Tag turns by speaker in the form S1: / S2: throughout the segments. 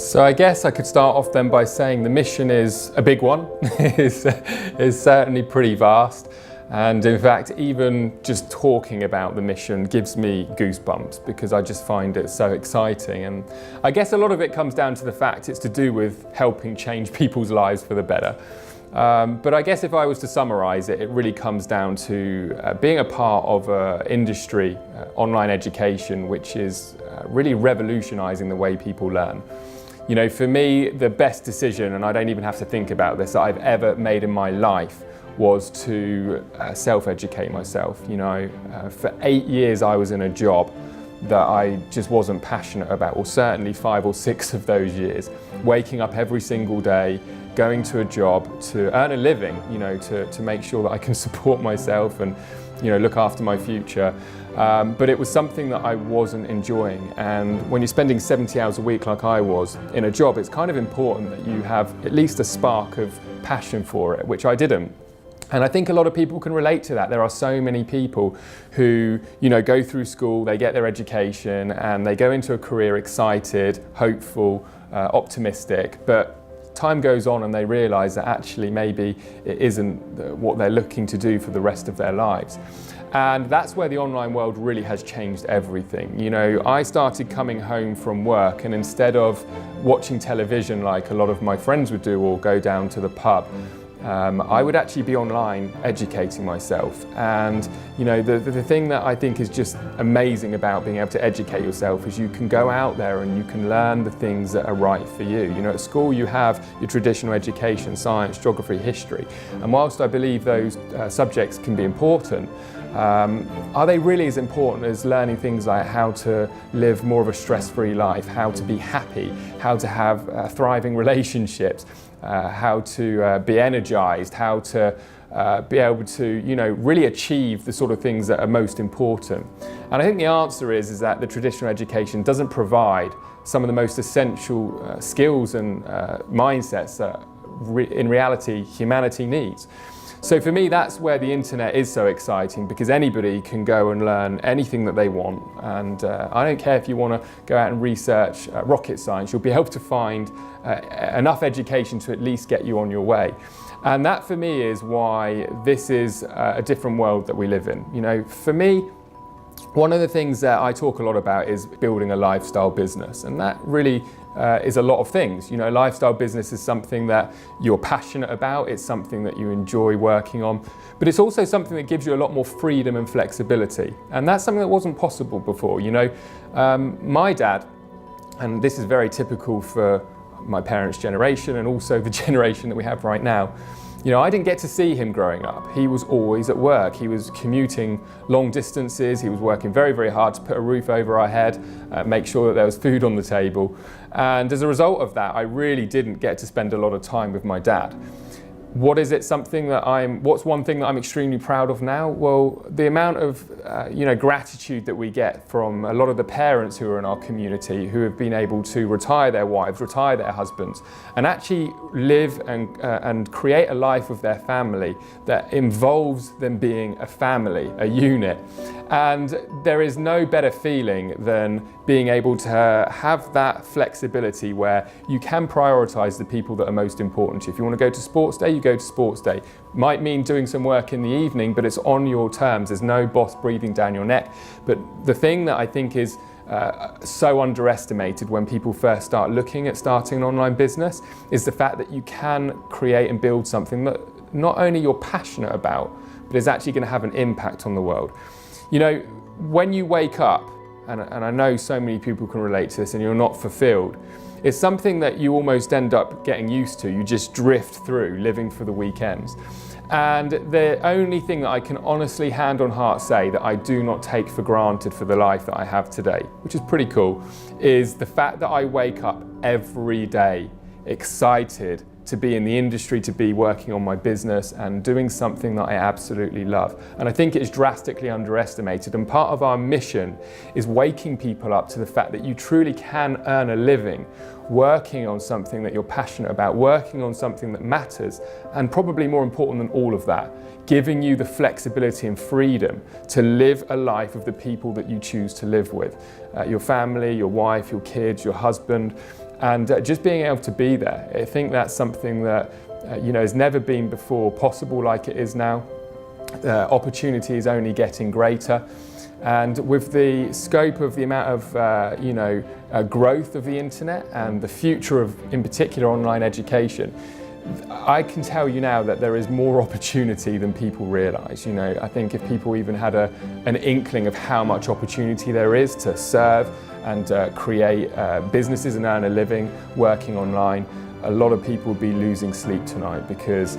S1: So I guess I could start off then by saying the mission is a big one. It's certainly pretty vast. And in fact, even just talking about the mission gives me goosebumps because I just find it so exciting. And I guess a lot of it comes down to the fact it's to do with helping change people's lives for the better. But I guess if I was to summarise it, it really comes down to being a part of an industry, online education, which is really revolutionising the way people learn. You know, for me, the best decision, and I don't even have to think about this, that I've ever made in my life was to self-educate myself. You know, for 8 years I was in a job that I just wasn't passionate about, or certainly 5 or 6 of those years, waking up every single day, going to a job to earn a living, you know, to make sure that I can support myself and, you know, look after my future. But it was something that I wasn't enjoying. And when you're spending 70 hours a week like I was in a job, it's kind of important that you have at least a spark of passion for it, which I didn't. And I think a lot of people can relate to that. There are so many people who, you know, go through school, they get their education and they go into a career excited, hopeful, optimistic, but time goes on and they realise that actually maybe it isn't what they're looking to do for the rest of their lives. And that's where the online world really has changed everything. You know, I started coming home from work and instead of watching television like a lot of my friends would do or go down to the pub, I would actually be online educating myself. And you know, the thing that I think is just amazing about being able to educate yourself is you can go out there and you can learn the things that are right for you. You know, at school you have your traditional education, science, geography, history. And whilst I believe those subjects can be important, are they really as important as learning things like how to live more of a stress-free life, how to be happy, how to have thriving relationships, how to be energized, how to be able to, you know, really achieve the sort of things that are most important? And I think the answer is that the traditional education doesn't provide some of the most essential skills and mindsets that in reality humanity needs. So for me, that's where the internet is so exciting, because anybody can go and learn anything that they want. And I don't care if you want to go out and research rocket science, you'll be able to find enough education to at least get you on your way. And that for me is why this is a different world that we live in. You know, for me, one of the things that I talk a lot about is building a lifestyle business, and that really is a lot of things. You know, lifestyle business is something that you're passionate about, it's something that you enjoy working on, but it's also something that gives you a lot more freedom and flexibility. And that's something that wasn't possible before. You know, my dad, and this is very typical for my parents' generation and also the generation that we have right now, you know, I didn't get to see him growing up. He was always at work. He was commuting long distances. He was working very, very hard to put a roof over our head, make sure that there was food on the table. And as a result of that, I really didn't get to spend a lot of time with my dad. What's one thing that I'm extremely proud of now? Well, the amount of you know, gratitude that we get from a lot of the parents who are in our community who have been able to retire their wives, retire their husbands, and actually live and create a life with their family that involves them being a family, a unit. And there is no better feeling than being able to have that flexibility where you can prioritise the people that are most important to you. If you want to go to sports day, you go to sports day. Might mean doing some work in the evening, but it's on your terms. There's no boss breathing down your neck. But the thing that I think is so underestimated when people first start looking at starting an online business is the fact that you can create and build something that not only you're passionate about, but is actually going to have an impact on the world. You know, when you wake up, and I know so many people can relate to this, and you're not fulfilled, it's something that you almost end up getting used to. You just drift through, living for the weekends. And the only thing that I can honestly, hand on heart, say that I do not take for granted for the life that I have today, which is pretty cool, is the fact that I wake up every day excited to be in the industry, to be working on my business and doing something that I absolutely love. And I think it's drastically underestimated. And part of our mission is waking people up to the fact that you truly can earn a living working on something that you're passionate about, working on something that matters, and probably more important than all of that, giving you the flexibility and freedom to live a life of the people that you choose to live with. Your family, your wife, your kids, your husband, And just being able to be there, I think that's something that has never been before possible like it is now. Opportunity is only getting greater. And with the scope of the amount of growth of the internet and the future of, in particular, online education, I can tell you now that there is more opportunity than people realise. I think if people even had an inkling of how much opportunity there is to serve and create businesses and earn a living working online, a lot of people would be losing sleep tonight, because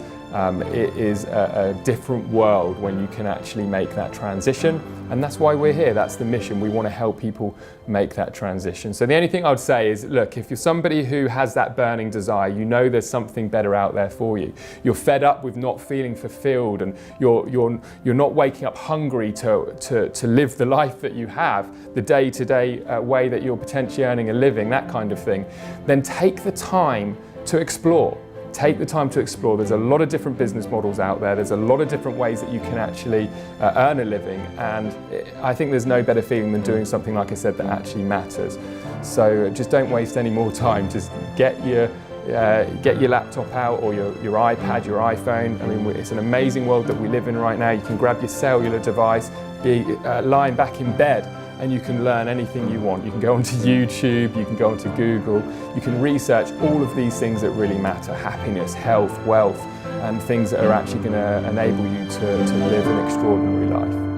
S1: it is a different world when you can actually make that transition. And that's why we're here. That's the mission. We want to help people make that transition. So the only thing I would say is, look, if you're somebody who has that burning desire, there's something better out there for you. You're fed up with not feeling fulfilled, and you're not waking up hungry to live the life that you have, the day-to-day way that you're potentially earning a living, that kind of thing, then take the time to explore. Take the time to explore. There's a lot of different business models out there. There's a lot of different ways that you can actually earn a living. And I think there's no better feeling than doing something, like I said, that actually matters. So just don't waste any more time. Just get your laptop out, or your iPad, your iPhone. I mean, it's an amazing world that we live in right now. You can grab your cellular device, be lying back in bed, and you can learn anything you want. You can go onto YouTube, you can go onto Google, you can research all of these things that really matter: happiness, health, wealth, and things that are actually going to enable you to live an extraordinary life.